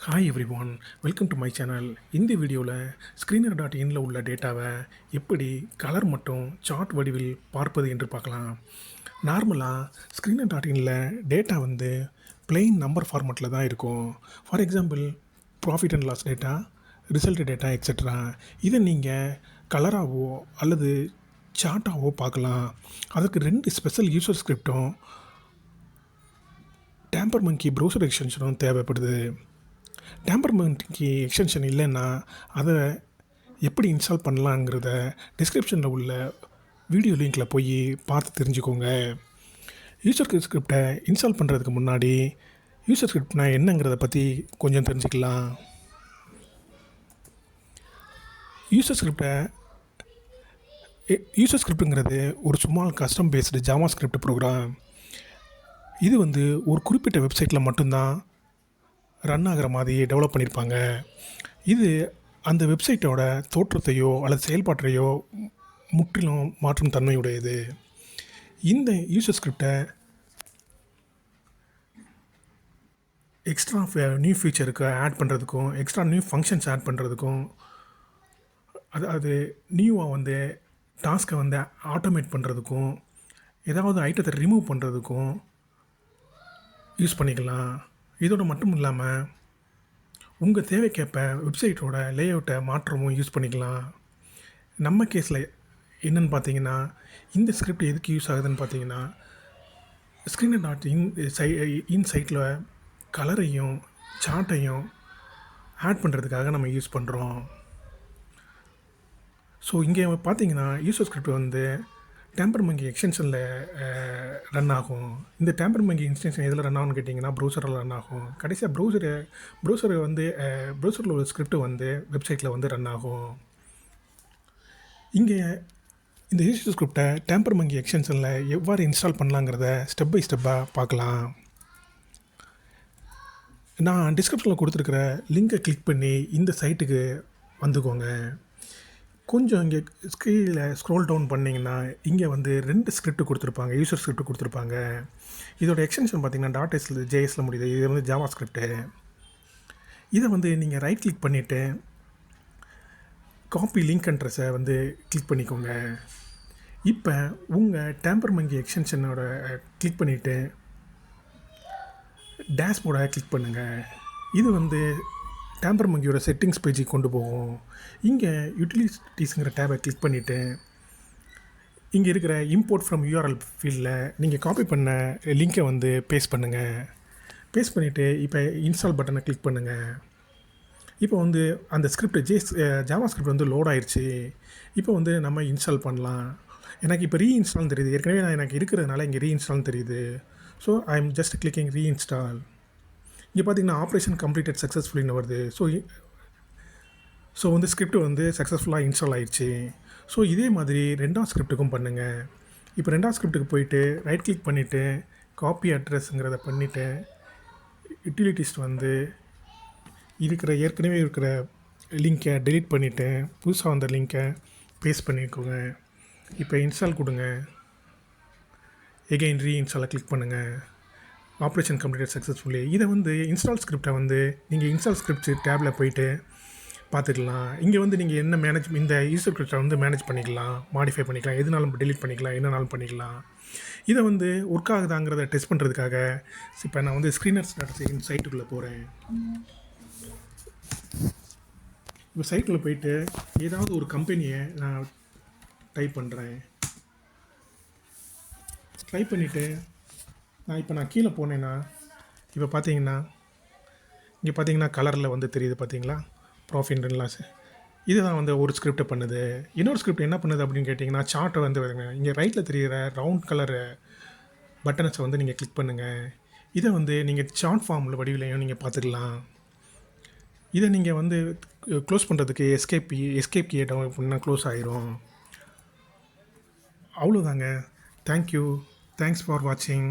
Hi every one, welcome to my channel. இந்த வீடியோவில் screener dot இனில் உள்ள டேட்டாவை எப்படி கலர் மற்றும் சார்ட் வடிவில் பார்ப்பது என்று பார்க்கலாம். நார்மலாக ஸ்க்ரீனர் டாட் இனில் டேட்டா வந்து பிளெயின் நம்பர் ஃபார்மேட்டில் தான் இருக்கும். For example profit and loss data, result data etcetera. இதை நீங்கள் கலராகவோ அல்லது சார்ட்டாகவோ பார்க்கலாம். அதுக்கு 2 ஸ்பெஷல் யூசர் ஸ்கிரிப்டும் டேம்பர் மங்கி ப்ரௌசர் எக்ஸ்டென்ஷனும் தேவைப்படுது. டேம்பர் மங்கி எக்ஸ்டென்ஷன் இல்லைன்னா அதை எப்படி இன்ஸ்டால் பண்ணலாங்கிறத டிஸ்கிரிப்ஷனில் உள்ள வீடியோ லிங்க்கில் போய் பார்த்து தெரிஞ்சுக்கோங்க. யூசர் ஸ்கிரிப்டை இன்ஸ்டால் பண்ணுறதுக்கு முன்னாடி யூசர் ஸ்கிரிப்ட்னா என்னங்கிறத பற்றி கொஞ்சம் தெரிஞ்சுக்கலாம். யூசர் ஸ்கிரிப்டுங்கிறது ஒரு small custom based JavaScript program. இது வந்து ஒரு குறிப்பிட்ட வெப்சைட்டில் மட்டும்தான் ரன் ஆகிற மாதிரி டெவலப் பண்ணியிருப்பாங்க. இது அந்த வெப்சைட்டோட தோற்றத்தையோ அல்லது செயல்பாட்டையோ முற்றிலும் மாற்றும் தன்மையுடையது. இந்த யூசர் ஸ்கிரிப்டை எக்ஸ்ட்ரா நியூ ஃபீச்சருக்கு ஆட் பண்ணுறதுக்கும் எக்ஸ்ட்ரா நியூ ஃபங்க்ஷன்ஸ் ஆட் பண்ணுறதுக்கும் அதாவது நியூவாக வந்து டாஸ்க்கை வந்து ஆட்டோமேட் பண்ணுறதுக்கும் ஏதாவது ஐட்டத்தை ரிமூவ் பண்ணுறதுக்கும் யூஸ் பண்ணிக்கலாம். இதோடு மட்டும் இல்லாமல் உங்கள் தேவைக்கேற்ப வெப்சைட்டோட லேஅவுட்டை மாற்றமும் யூஸ் பண்ணிக்கலாம். நம்ம கேஸில் என்னென்னு பார்த்தீங்கன்னா, இந்த ஸ்கிரிப்ட் எதுக்கு யூஸ் ஆகுதுன்னு பார்த்தீங்கன்னா, ஸ்க்ரீனர் டாட் இன் சைட்டில் கலரையும் சார்ட்டையும் ஆட் பண்ணுறதுக்காக நம்ம யூஸ் பண்ணுறோம். ஸோ இங்கே பார்த்தீங்கன்னா யூசர் ஸ்கிரிப்ட் வந்து டேம்பர் மங்கி எக்ஸ்டென்ஷனில் ரன் ஆகும். இந்த டேம்பர் மங்கி எக்ஸ்டென்ஷன் எதில் ரன் ஆகும்னு கேட்டிங்கன்னா ப்ரௌசரில் ரன் ஆகும். கடைசியாக ப்ரௌசரில் உள்ள ஸ்கிரிப்ட் வந்து வெப்சைட்டில் வந்து ரன் ஆகும். இங்கே இந்த யூசர் ஸ்கிரிப்டை டேம்பர் மங்கி எக்ஸ்டென்ஷனில் எவ்வாறு இன்ஸ்டால் பண்ணலாங்கிறத ஸ்டெப் பை ஸ்டெப்பாக பார்க்கலாம். நான் டிஸ்கிரிப்ஷனில் கொடுத்துருக்கிற லிங்கை கிளிக் பண்ணி இந்த சைட்டுக்கு வந்துக்கோங்க. கொஞ்சம் இங்கே ஸ்க்ரீனில் ஸ்க்ரோல் டவுன் பண்ணிங்கன்னா இங்கே வந்து 2 ஸ்கிரிப்ட் கொடுத்துருப்பாங்க, யூசர் ஸ்கிரிப்ட் கொடுத்துருப்பாங்க. இதோட எக்ஸ்டென்ஷன் பார்த்திங்கன்னா .jsல முடியுது. இது வந்து ஜாவா ஸ்கிரிப்டு. இதை வந்து நீங்கள் ரைட் கிளிக் பண்ணிவிட்டு காப்பி லிங்க் அட்ரஸை வந்து கிளிக் பண்ணிக்கோங்க. இப்போ உங்கள் டேம்பர் மங்கி எக்ஸ்டென்ஷனோட கிளிக் பண்ணிவிட்டு டேஷ்போர்டை கிளிக் பண்ணுங்கள். இது வந்து டேம்பர் மங்கியோட செட்டிங்ஸ் பேஜுக்கு கொண்டு போகும். இங்கே யூட்டிலிட்டிஸுங்கிற டேபை கிளிக் பண்ணிவிட்டு இங்கே இருக்கிற இம்போர்ட் ஃப்ரம் யூஆர்எல் ஃபீல்டில் நீங்கள் காப்பி பண்ண லிங்கை வந்து பேஸ்ட் பண்ணுங்கள். பேஸ்ட் பண்ணிவிட்டு இப்போ இன்ஸ்டால் பட்டனை கிளிக் பண்ணுங்கள். இப்போ வந்து அந்த ஸ்கிரிப்ட் ஜாவா ஸ்கிரிப்ட் வந்து லோட் ஆயிடுச்சு. இப்போ வந்து நம்ம இன்ஸ்டால் பண்ணலாம். எனக்கு இப்போ ரீஇன்ஸ்டால்னு தெரியுது. ஏற்கனவே எனக்கு இருக்கிறதுனால இங்கே ரீஇன்ஸ்டால்னு தெரியுது. So I am just clicking reinstall. இங்கே பார்த்தீங்கன்னா ஆப்ரேஷன் கம்ப்ளீட்டட் சக்ஸஸ்ஃபுல்லின்னு வருது. ஸோ வந்து ஸ்கிரிப்ட் வந்து சக்ஸஸ்ஃபுல்லாக இன்ஸ்டால் ஆயிடுச்சு. ஸோ இதே மாதிரி 2ஆவது ஸ்கிரிப்ட்டுக்கும் பண்ணுங்கள். இப்போ 2ஆவது ஸ்கிரிப்ட்டுக்கு போயிட்டு ரைட் கிளிக் பண்ணிவிட்டு காப்பி அட்ரஸுங்கிறத பண்ணிவிட்டு யூட்டிலிட்டிஸ் வந்து ஏற்கனவே இருக்கிற லிங்க்கை டெலீட் பண்ணிவிட்டு புதுசாக வந்த லிங்க்கை பேஸ்ட் பண்ணிக்கோங்க. இப்போ இன்ஸ்டால் கொடுங்க. எகெயின் ரீஇன்ஸ்டாலை கிளிக் பண்ணுங்கள். Operation completed successfully. இதை வந்து இன்ஸ்டால் ஸ்கிரிப்டை வந்து நீங்கள் இன்ஸ்டால் ஸ்கிரிப்ட் டேபில் போயிட்டு பார்த்துக்கலாம். இங்கே வந்து நீங்கள் இந்த யூசர் ஸ்கிரிப்டை வந்து மேனேஜ் பண்ணிக்கலாம், மாடிஃபை பண்ணிக்கலாம், எதுனாலும் டெலீட் பண்ணிக்கலாம், என்னனாலும் பண்ணிக்கலாம். இதை வந்து ஒர்க் ஆகுதாங்கிறத டெஸ்ட் பண்ணுறதுக்காக இப்போ நான் வந்து ஸ்க்ரீனர் சைட்டுக்குள்ளே போகிறேன். இப்போ சைட்டில் போயிட்டு ஏதாவது ஒரு கம்பெனியை நான் டைப் பண்ணுறேன். டைப் பண்ணிவிட்டு நான் கீழே போனேன்னா இப்போ பார்த்தீங்கன்னா இங்கே பார்த்தீங்கன்னா கலரில் வந்து தெரியுது பார்த்தீங்களா, ப்ராஃபிட் அண்ட் லாஸ். இதுதான் வந்து ஒரு ஸ்கிரிப்டை பண்ணுது. இன்னொரு ஸ்கிரிப்ட் என்ன பண்ணுது அப்படின்னு கேட்டிங்கன்னா சார்ட்டை வந்து இங்கே ரைட்டில் தெரிகிற ரவுண்ட் கலர் பட்டன்ஸை வந்து நீங்கள் கிளிக் பண்ணுங்கள். இதை வந்து நீங்கள் சார்ட் ஃபார்மில் வடிவிலையும் நீங்கள் பார்த்துக்கலாம். இதை நீங்கள் வந்து க்ளோஸ் பண்ணுறதுக்கு எஸ்கேப் கீ டவுன் பண்ணால் க்ளோஸ் ஆகிரும். அவ்வளோதாங்க. தேங்க்யூ. தேங்க்ஸ் ஃபார் வாட்சிங்.